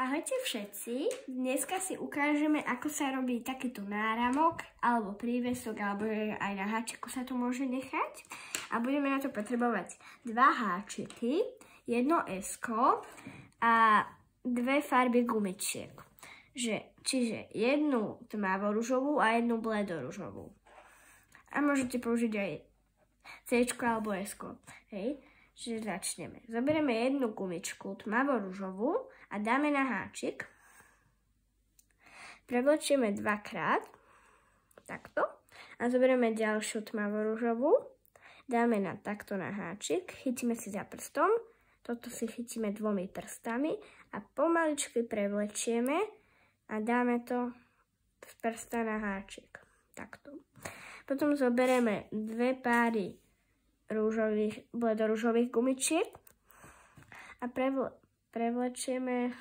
Ahojte všetci, dneska si ukážeme, ako sa robí takýto náramok, alebo prívesok, alebo aj na háčiku sa to môže nechať. A budeme na to potrebovať 2 háčiky, 1 esko a 2 farby gumičiek. Čiže 1 tmavo-ružovú a 1 bledo-ružovú. A môžete použiť aj C alebo esko. Hej. Čiže začneme. Zoberieme 1 gumičku tmavo-ružovú a dáme na háčik. Prevlečieme 2-krát, takto. A zoberieme ďalšiu tmavo-ružovú, dáme takto na háčik, chytíme si za prstom, toto si chytíme 2 prstami a pomaličky prevlečieme a dáme to z prsta na háčik, takto. Potom zoberieme 2 páry bledoružových gumičiek a prevlečieme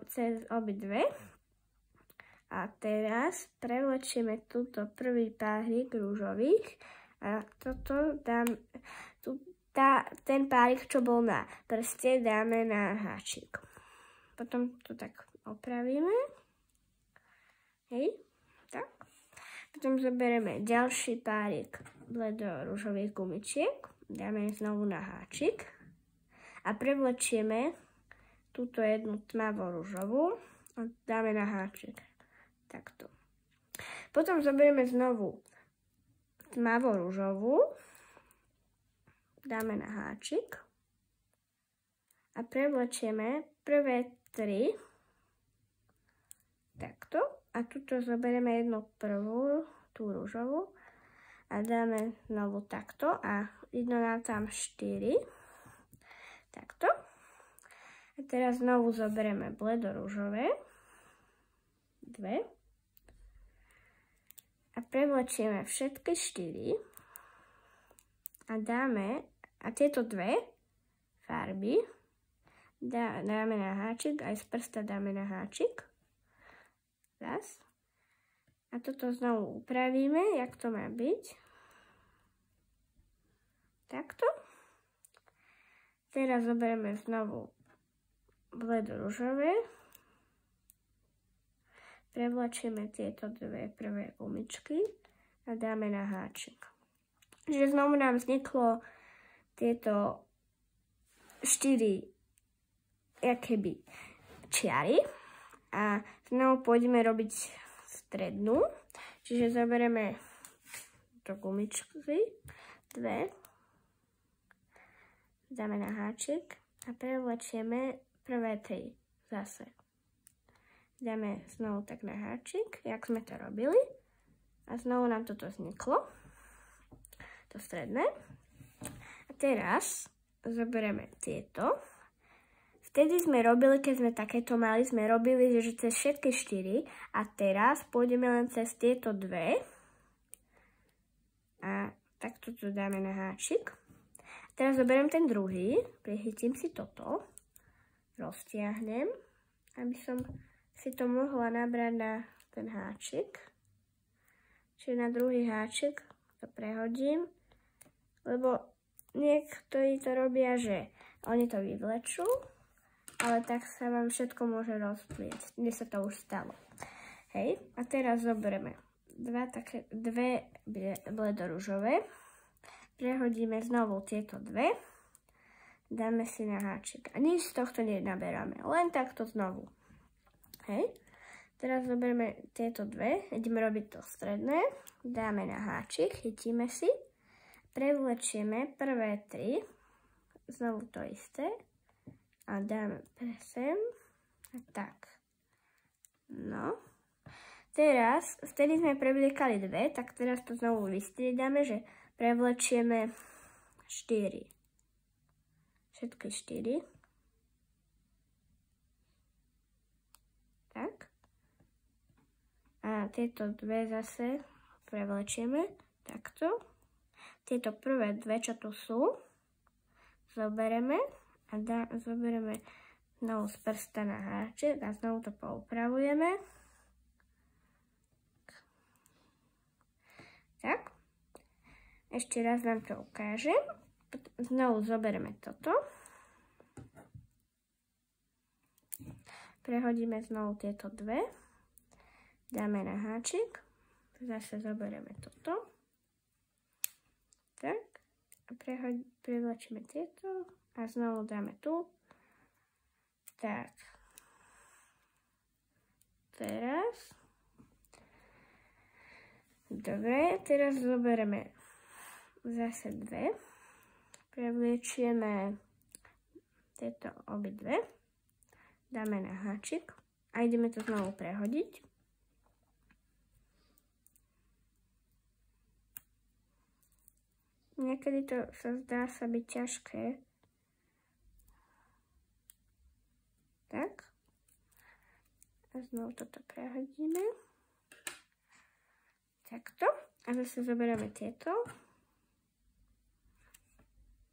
cez obidve. A teraz prevlečieme túto prvý párik rúžových a toto ten párik, čo bol na prste, dáme na háčik. Potom to tak opravíme. Hej, tak. Potom zoberieme ďalší párik bledo-ružových gumičiek, dáme znovu na háčik a prevlečieme túto 1 tmavo-ružovú a dáme na háčik. Takto. Potom zoberieme znovu tmavo-ružovú, dáme na háčik a prevlečieme prvé 3 takto a tuto zoberieme 1 prvú, tú ružovú a dáme znovu takto a idú nám tam 4. Takto. A teraz znovu zoberieme bledo-ružové 2 a prevlečieme všetky 4 a dáme, a tieto 2 farby dáme na háčik, aj z prsta dáme na háčik. Raz. A toto znovu upravíme, jak to má byť. Takto. Teraz zoberieme znovu bledo-ružové. Prevlačieme tieto 2 prvé gumičky a dáme na háčik. Čiže znovu nám vzniklo tieto 4 jakéby čiary a znovu pôjdeme robiť strednú. Čiže zoberieme to gumičky 2, dáme na háčik a prevlečieme prvé 3 zase. Dáme znovu tak na háčik, jak sme to robili. A znovu nám toto vzniklo. To stredné. A teraz zoberieme tieto. Vtedy sme robili, keď sme takéto mali, sme robili, že cez všetky 4. A teraz pôjdeme len cez tieto 2. A takto to dáme na háčik. Teraz zoberiem ten druhý, prichytím si toto, roztiahnem, aby som si to mohla nabrať na ten háčik. Čiže na druhý háčik to prehodím, lebo niektorí to robia, že oni to vyvlečú, ale tak sa vám všetko môže rozplieť. Mne sa to už stalo. Hej, a teraz zoberieme 2 bledoružové. Prehodíme znovu tieto 2, dáme si na háčik a nič z tohto nenaberáme, len takto znovu. Hej. Teraz zoberieme tieto 2, ideme robiť to stredné, dáme na háčik, chytíme si, prevlečieme prvé 3, znovu to isté a dáme sem a tak. No. Teraz, vtedy sme prevliekali 2, tak teraz to znovu vystriedame, že prevlečieme 4. Všetky 4. Tak. A tieto 2 zase prevlečieme takto. Tieto prvé 2, čo tu sú, zoberieme a zoberieme znovu z prsta na háček a znovu to poupravujeme. Tak. Ešte raz vám to ukážem. Znovu zoberieme toto. prehodíme znovu tieto dve, dáme na háčik, zase zoberieme toto, tak, a prevlačíme tieto a znovu dáme tu, tak, teraz, dobre, teraz zoberieme zase dve, prevlečieme tieto obidve, dáme na háčik a ideme to znovu prehodiť. Niekedy to sa zdá sa byť ťažké. Tak. A znovu toto prehodíme. Takto. A zase zoberieme tieto.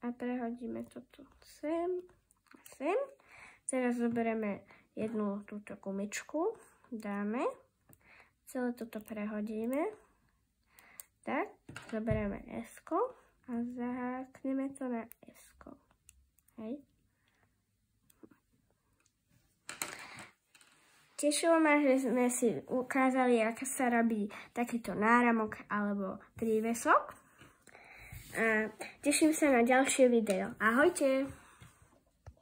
A prehodíme toto sem a sem. Teraz zoberieme jednu túto gumičku, dáme, celé toto prehodíme, tak, zoberieme S-ko a zahákneme to na S-ko, hej. Tešilo ma, že sme si ukázali, ako sa robí takýto náramok alebo prívesok. A teším sa na ďalšie video. Ahojte!